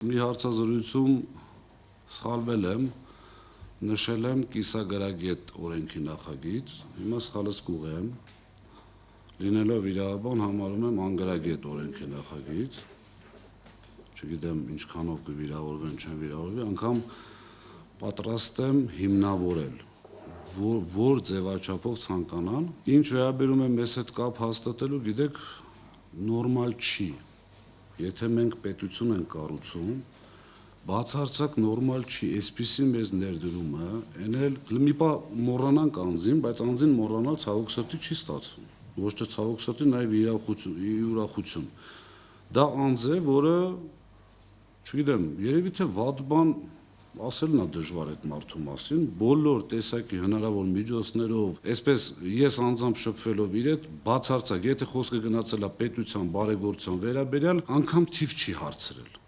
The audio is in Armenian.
Մի հարցազրույցում սխալվել եմ, նշել եմ կիսագրագետ օրենքի նախագիծ, հիմա սխալս կուղեմ, լինելով իրավաբան համարում եմ անգրագետ օրենքի նախագիծ, չգիտեմ ինչքանով կվիրավորվեն, չեն վիրավորվի, անգամ պատրաստ եմ հիմնավորել, որ ձևաչափով ցանկանան, ինչ վերաբերում է մեզ հետ կապ հաստատելու, գիտեք, նորմալ չի, եթե մենք պետություն ենք կառուցում, բացարձակ նորմալ չի, այսպիսի մեզ ներդրումը, են էլ մի պա մոռանանք անձին, բայց անձին մոռանալ ցավոք սրտի չի ստացվում, ոչ թե ցավոք սրտի, նաև ուրախություն, դա անձ է, որը, չգիտեմ, երևի թե վատ բան ասելն է դժվար այդ մարդու մասին, բոլոր տեսակի հնարավոր միջոցներով, այսպես ես անձամբ շփվելով իր հետ, բացարձակ, եթե խոսքը գնացել է պետության բարեգործության վերաբերյալ, անգամ թիվ չի հարցրել,